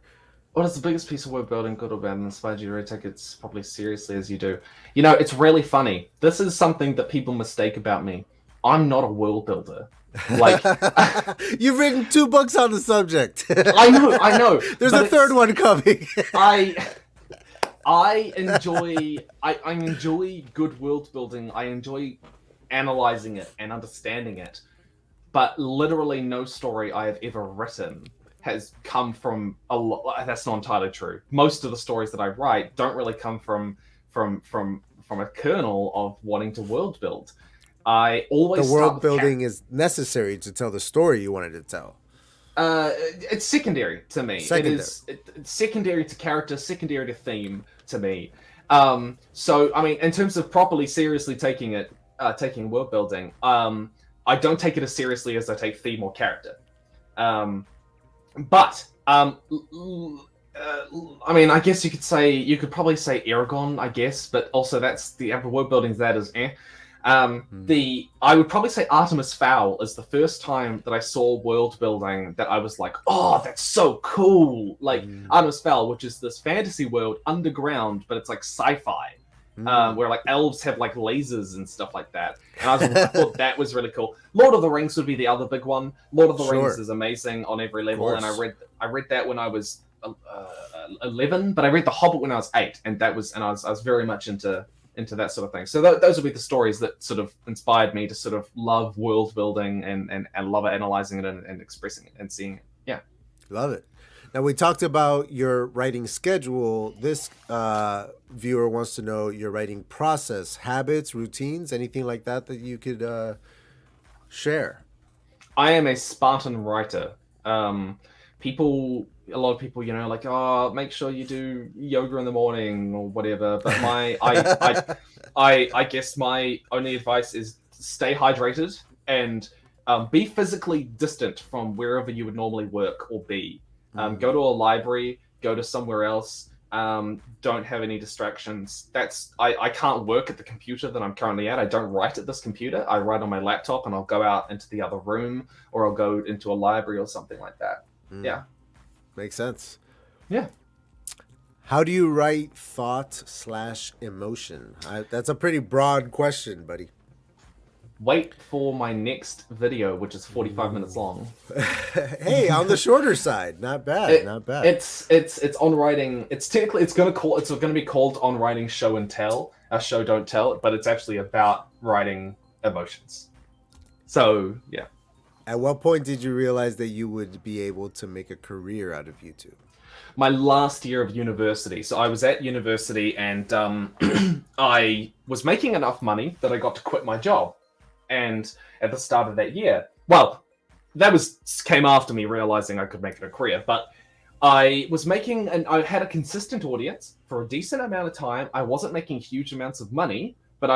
What is the biggest piece of world building, good or bad, and inspired you to really take it probably seriously as you do? It's really funny. This is something that people mistake about me. I'm not a world builder. Like, you've written 2 books on the subject. I know. There's a third one coming. I enjoy good world building. I enjoy analyzing it and understanding it. But literally no story I have ever written has come from a lot. That's not entirely true. Most of the stories that I write don't really come from a kernel of wanting to world build. I always the world building is necessary to tell the story you wanted to tell. It's secondary to me. Secondary. It's secondary to character, secondary to theme to me. So I mean, in terms of properly seriously taking world building, I don't take it as seriously as I take theme or character. But I mean, I guess you could probably say Aragon, I guess, but also that's the world building that is I would probably say Artemis Fowl is the first time that I saw world building that I was like, oh, that's so cool. Like Artemis Fowl, which is this fantasy world underground, but it's like sci-fi. Where like elves have like lasers and stuff like that. And I thought that was really cool. Lord of the Rings would be the other big one. Lord of the Rings is amazing on every level, and I read that when I was 11, but I read The Hobbit when I was 8, and I was very much into that sort of thing. So those would be the stories that sort of inspired me to sort of love world building and love analyzing it and expressing it and seeing it. Yeah, love it. Now, we talked about your writing schedule. This viewer wants to know your writing process, habits, routines, anything like that you could share. I am a Spartan writer. A lot of people, like, oh, make sure you do yoga in the morning or whatever. But I guess my only advice is stay hydrated and be physically distant from wherever you would normally work or be. Go to a library, go to somewhere else. Don't have any distractions. I can't work at the computer that I'm currently at. I don't write at this computer. I write on my laptop, and I'll go out into the other room, or I'll go into a library or something like that. Yeah. Makes sense. Yeah. How do you write thought/emotion? That's a pretty broad question, buddy. Wait for my next video, which is 45 minutes long. Hey, on the shorter side, not bad, not bad. It's on writing. It's going to be called On Writing Show and Tell. Show Don't Tell, but it's actually about writing emotions. So yeah. At what point did you realize that you would be able to make a career out of YouTube? My last year of university. So I was at university, and I was making enough money that I got to quit my job. And at the start of that year, well, that came after me realizing I could make it a career. But I was making, and I had a consistent audience for a decent amount of time. I wasn't making huge amounts of money, but I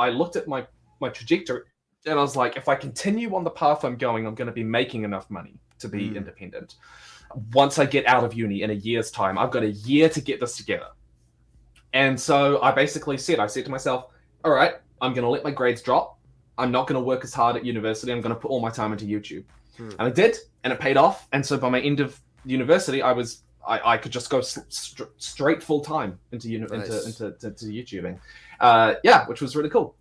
looked at my trajectory, and I was like, if I continue on the path I'm going to be making enough money to be independent. Once I get out of uni in a year's time, I've got a year to get this together. And so I said to myself, all right, I'm going to let my grades drop. I'm not going to work as hard at university. I'm going to put all my time into YouTube. And I did, and it paid off. And so by my end of university, I could just go straight full time into YouTubing. Which was really cool.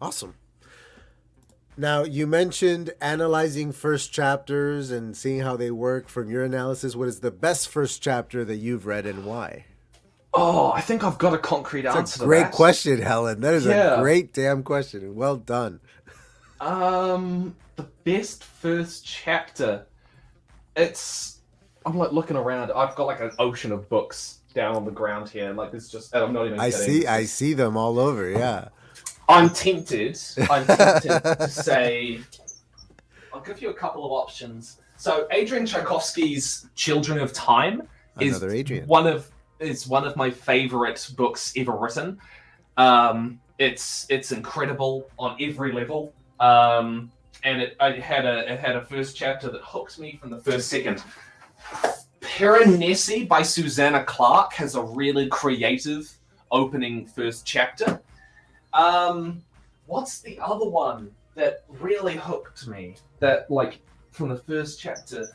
Awesome. Now, you mentioned analyzing first chapters and seeing how they work. From your analysis, what is the best first chapter that you've read and why? Oh, I think I've got a concrete answer to that. Great question, Helen. That is a great damn question. Well done. The best first chapter. I'm like looking around. I've got like an ocean of books down on the ground here. Like it's just, I'm not even kidding. I see them all over. Yeah. I'm tempted to say, I'll give you a couple of options. So Adrian Tchaikovsky's Children of Time is Another Adrian. one of my favorite books ever written. It's incredible on every level. And it had a first chapter that hooked me from the first second. Piranesi by Susanna Clarke has a really creative opening first chapter. What's the other one that really hooked me? That, like, from the first chapter.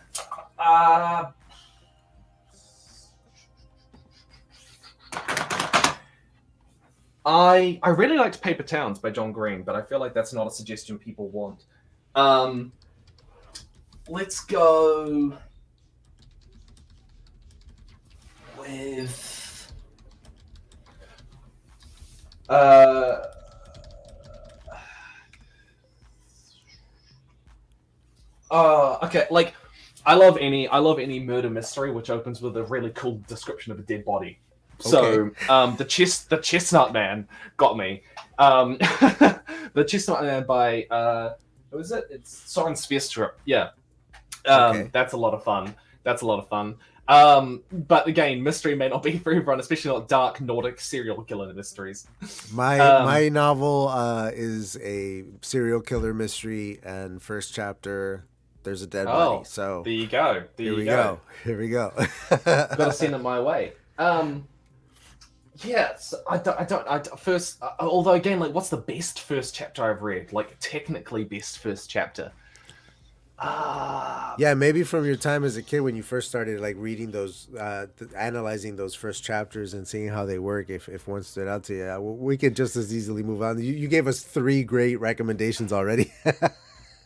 I really liked Paper Towns by John Green, but I feel like that's not a suggestion people want. Let's go with okay, like I love any murder mystery which opens with a really cool description of a dead body. So the Chestnut Man got me. The Chestnut Man by who is it? It's Soren Sviestrup. Yeah. That's a lot of fun. But again, mystery may not be for everyone, especially not dark Nordic serial killer mysteries. My novel is a serial killer mystery, and first chapter there's a dead body. So there you go. Here we go. Gotta send it my way. Yes, I don't. First, although again, like, what's the best first chapter I've read? Like, technically, best first chapter. Yeah, maybe from your time as a kid when you first started like reading those, analyzing those first chapters and seeing how they work. If one stood out to you, we could just as easily move on. You gave us 3 great recommendations already.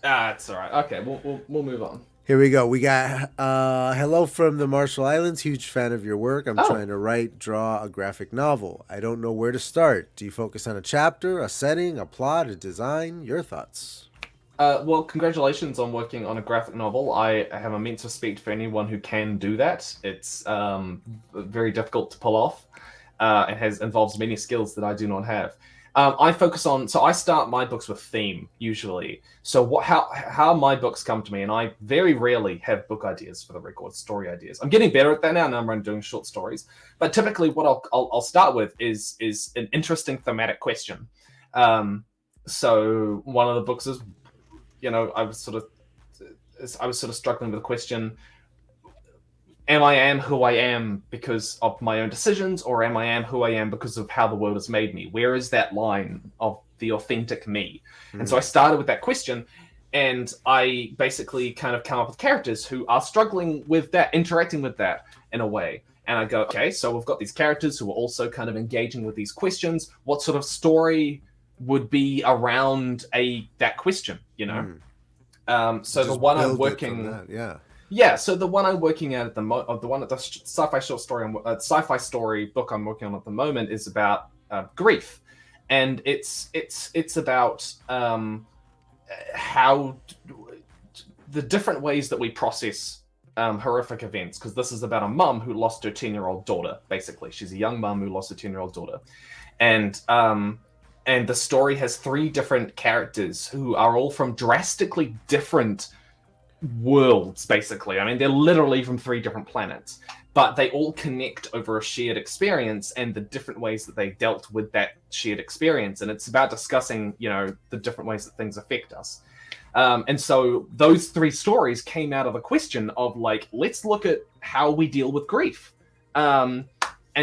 It's all right. Okay, we'll move on. Here we go. We got hello from the Marshall Islands. Huge fan of your work. I'm trying to draw a graphic novel. I don't know where to start. Do you focus on a chapter, a setting, a plot, a design? Your thoughts? Well, congratulations on working on a graphic novel. I have immense respect for anyone who can do that. It's very difficult to pull off. It involves many skills that I do not have. I start my books with theme usually. So how my books come to me, and I very rarely have book ideas, for the record, story ideas. I'm getting better at that now. Now I'm doing short stories, but typically what I'll start with is an interesting thematic question. So one of the books is, I was sort of struggling with the question: am I who I am because of my own decisions, or am I who I am because of how the world has made me? Where is that line of the authentic me? And so I started with that question, and I basically kind of come up with characters who are struggling with that, interacting with that in a way. And I go, okay, so we've got these characters who are also kind of engaging with these questions. What sort of story would be around that question, So the one I'm working, so the one I'm working at the sci-fi sci-fi story book I'm working on at the moment is about grief, and it's about how the different ways that we process horrific events, because this is about a mum who lost her 10-year-old daughter. Basically, she's a young mum who lost her 10-year-old daughter, and the story has 3 different characters who are all from drastically different worlds, basically. I mean, they're literally from 3 different planets, but they all connect over a shared experience and the different ways that they dealt with that shared experience. And it's about discussing, the different ways that things affect us. And so those 3 stories came out of the question of, like, let's look at how we deal with grief. And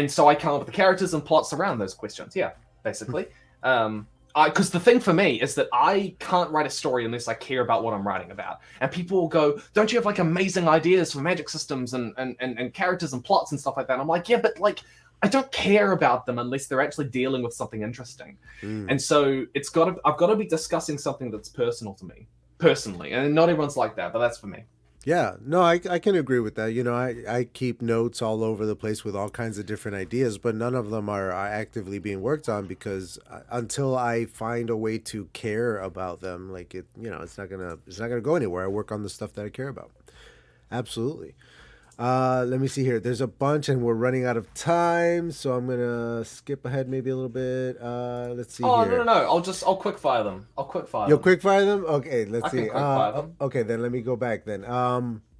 so I come up with the characters and plots around those questions. Yeah, basically. Because the thing for me is that I can't write a story unless I care about what I'm writing about. And people will go, don't you have like amazing ideas for magic systems and characters and plots and stuff like that? I'm like, yeah, but like, I don't care about them unless they're actually dealing with something interesting. And so I've got to be discussing something that's personal to me, personally. And not everyone's like that, but that's for me. Yeah, no, I can agree with that. I keep notes all over the place with all kinds of different ideas, but none of them are actively being worked on because until I find a way to care about them, like it's not gonna go anywhere. I work on the stuff that I care about. Absolutely. Let me see here. There's a bunch, and we're running out of time, so I'm gonna skip ahead maybe a little bit. Let's see Oh, here. no. I'll quick fire them. I'll quick fire You'll them. quick fire them? Okay, let's I can see. quick fire them. Okay, then let me go back then.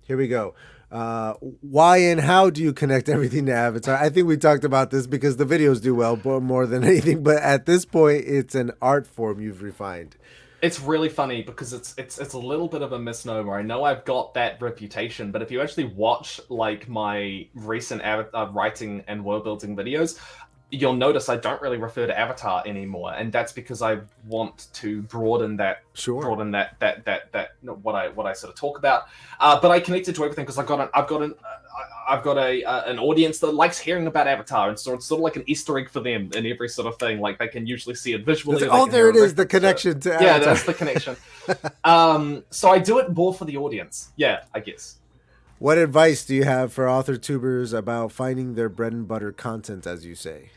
Here we go. Why and how do you connect everything to Avatar? I think we talked about this because the videos do well more than anything, but at this point, it's an art form you've refined. It's really funny because it's a little bit of a misnomer. I know I've got that reputation, but if you actually watch like my recent writing and world building videos, you'll notice I don't really refer to Avatar anymore, and that's because I want to broaden that what I sort of talk about. But I connected to everything because I've got an audience that likes hearing about Avatar, and so it's sort of like an Easter egg for them in every sort of thing. Like they can usually see it visually. Like, oh, there it is, the connection to Avatar. Yeah, that's the connection. So I do it more for the audience. Yeah, I guess. What advice do you have for author tubers about finding their bread and butter content, as you say?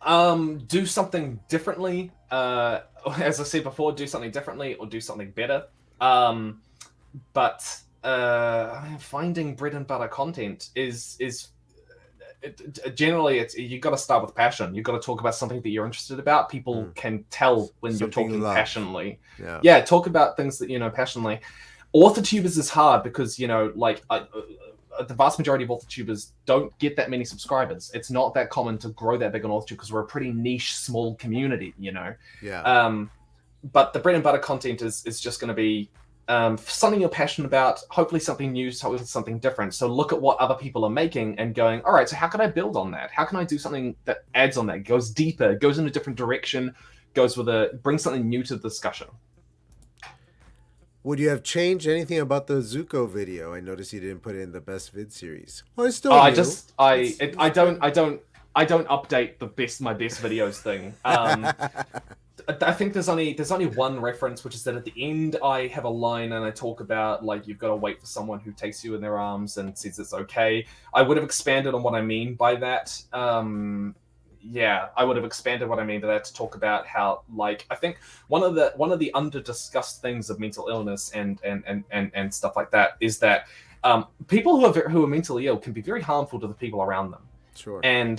Do something differently. As I said before, do something differently or do something better. But finding bread and butter content is generally you got to start with passion. You got to talk about something that you're interested about. People can tell when Something you're talking passionately. Yeah, talk about things that you know passionately. Author tubers is hard because the vast majority of author tubers don't get that many subscribers. It's not that common to grow that big on author tube because we're a pretty niche, small community, you know. Yeah. But the bread and butter content is just going to be something you're passionate about, hopefully something new, hopefully something different. So look at what other people are making and going, all right, so how can I build on that? How can I do something that adds on that, goes deeper, goes in a different direction, brings something new to the discussion. Would you have changed anything about the Zuko video? I noticed you didn't put it in the best vid series. Well, it's still I new. don't update my best videos thing. I think there's only one reference, which is that at the end I have a line and I talk about like you've got to wait for someone who takes you in their arms and says it's okay. I would have expanded on what I mean by that. I would have expanded what I mean by that to talk about how, like, I think one of the under discussed things of mental illness and stuff like that is that people who are mentally ill can be very harmful to the people around them. Sure. And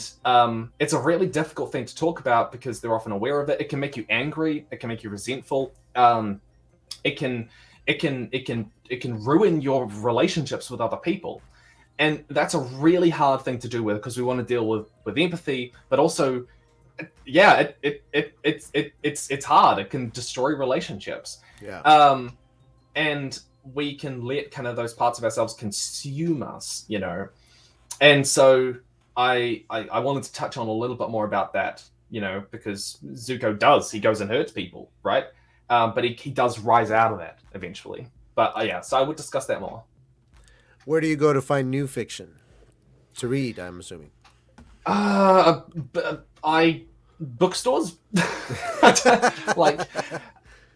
it's a really difficult thing to talk about because they're often aware of it. It can make you angry. It can make you resentful. It can ruin your relationships with other people. And that's a really hard thing to do with because we want to deal with empathy, but also, it's hard. It can destroy relationships. Yeah. And we can let kind of those parts of ourselves consume us, you know. And so I wanted to touch on a little bit more about that, you know, because Zuko he goes and hurts people, right? But he does rise out of that eventually. But so I would discuss that more. Where do you go to find new fiction to read? I'm assuming. Bookstores. Like,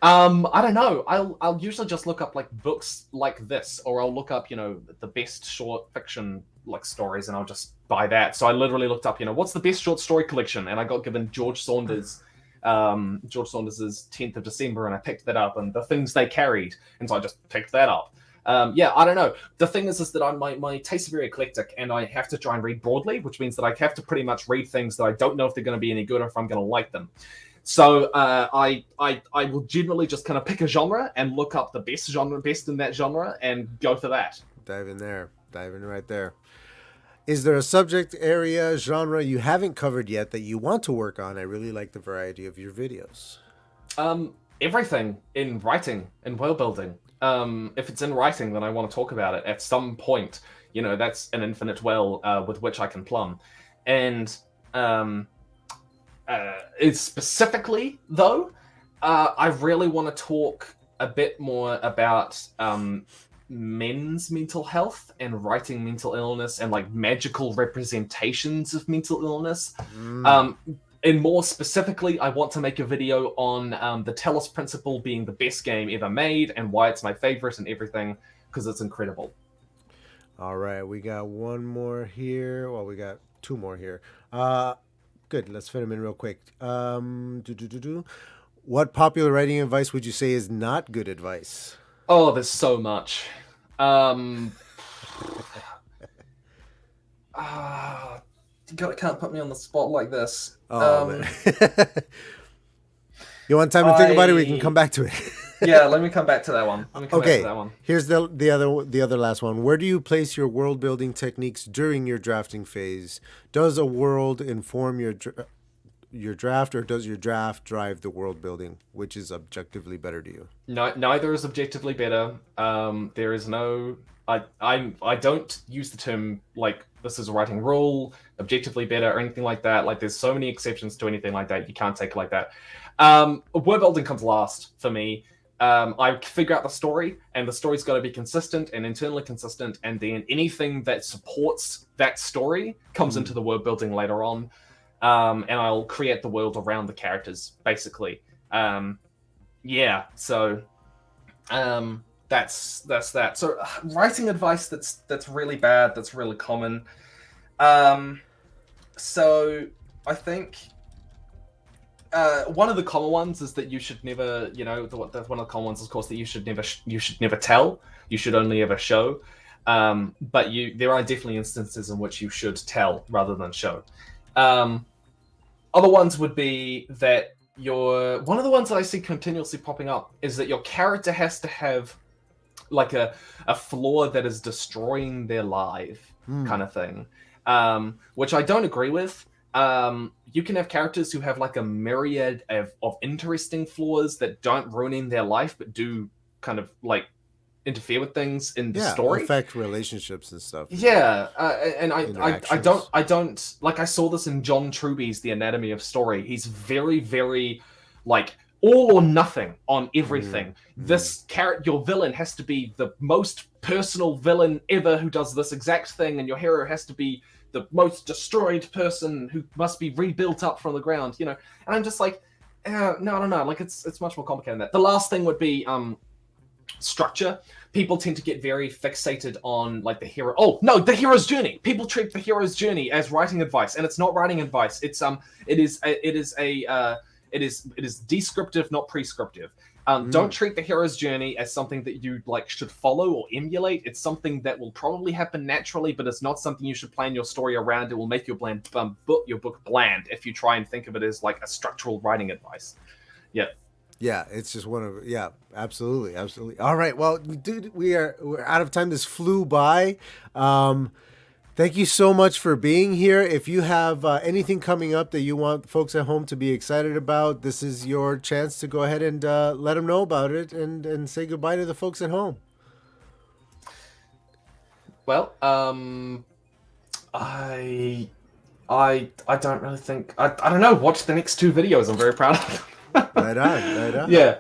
I don't know. I'll usually just look up like books like this, or I'll look up, you know, the best short fiction like stories, and I'll just buy that. So I literally looked up, you know, what's the best short story collection, and I got given George Saunders' 10th of December, and I picked that up, and the things they carried, and so I just picked that up. I don't know. The thing is that my tastes are very eclectic, and I have to try and read broadly, which means that I have to pretty much read things that I don't know if they're going to be any good or if I'm going to like them. So I will generally just kind of pick a genre and look up the best in that genre, and go for that. Dive in right there. Is there a subject area, genre you haven't covered yet that you want to work on? I really like the variety of your videos. Everything in writing and world building. If it's in writing, then I want to talk about it at some point. You know, that's an infinite well with which I can plumb. And it's specifically, though, I really want to talk a bit more about men's mental health and writing mental illness and like magical representations of mental illness. And more specifically, I want to make a video on the Telos Principle being the best game ever made and why it's my favorite and everything, because it's incredible. All right, we got one more here. Well, we got two more here. Good, let's fit them in real quick. What popular writing advice would you say is not good advice? Oh, there's so much. Can't put me on the spot like this. Oh man. You want time to think about it? We can come back to it. Yeah, let me come back to that one. Okay, here's the other last one. Where do you place your world building techniques during your drafting phase? Does a world inform your draft, or does your draft drive the world building? Which is objectively better to you? No, neither is objectively better. There is no. I don't use the term like this is a writing rule, objectively better, or anything like that. Like there's so many exceptions to anything like that. You can't take it like that. World building comes last for me. I figure out the story, and the story's got to be consistent and internally consistent, and then anything that supports that story comes into the world building later on, and I'll create the world around the characters, basically. Yeah, so that's that. So writing advice that's really bad, that's really common. So I think. One of the common ones is that you should never, one of the common ones, of course, that you should never tell. You should only ever show. But there are definitely instances in which you should tell rather than show. Other ones would be that one of the ones that I see continuously popping up is that your character has to have like a flaw that is destroying their life kind of thing, which I don't agree with. You can have characters who have like a myriad of interesting flaws that don't ruin their life, but do kind of like interfere with things in the story, affect relationships and stuff. Yeah, and I don't like. I saw this in John Truby's The Anatomy of Story. He's very, very like all or nothing on everything. This your villain has to be the most personal villain ever who does this exact thing, and your hero has to be the most destroyed person who must be rebuilt up from the ground, and I'm just like, no, I don't know. Like it's much more complicated than that. The last thing would be structure. People tend to get very fixated on like the hero. Oh no, the hero's journey. People treat the hero's journey as writing advice, and it's not writing advice. It's it is descriptive, not prescriptive. Don't treat the hero's journey as something that you like should follow or emulate. It's something that will probably happen naturally, but it's not something you should plan your story around. It will make your book bland if you try and think of it as like a structural writing advice. Yeah. Yeah, it's just absolutely. All right, well, dude, we're out of time. This flew by. Thank you so much for being here. If you have anything coming up that you want folks at home to be excited about, this is your chance to go ahead and let them know about it and say goodbye to the folks at home. Well, I don't really think I don't know. Watch the next 2 videos. I'm very proud of them. Right on. Yeah.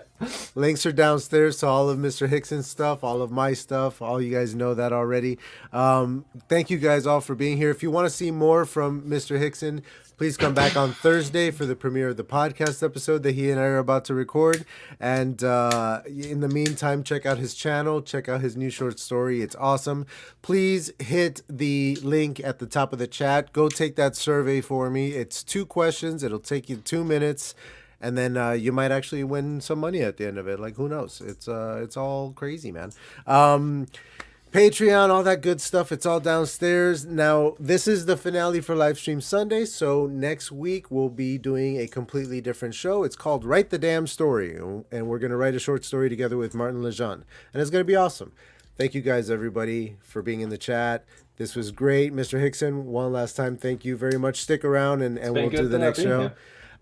Links are downstairs to all of Mr. Hickson's stuff, all of my stuff. All you guys know that already. Thank you guys all for being here. If you want to see more from Mr. Hickson, please come back on Thursday for the premiere of the podcast episode that he and I are about to record. And in the meantime, check out his channel. Check out his new short story. It's awesome. Please hit the link at the top of the chat. Go take that survey for me. It's 2 questions. It'll take you 2 minutes. And then you might actually win some money at the end of it. Like, who knows? It's all crazy, man. Patreon, all that good stuff. It's all downstairs. Now, this is the finale for Livestream Sunday. So next week, we'll be doing a completely different show. It's called Write the Damn Story. And we're going to write a short story together with Martin Lejeune. And it's going to be awesome. Thank you guys, everybody, for being in the chat. This was great. Mr. Hickson, one last time, thank you very much. Stick around and we'll do the next show.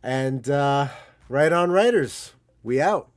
And right on, writers. We out.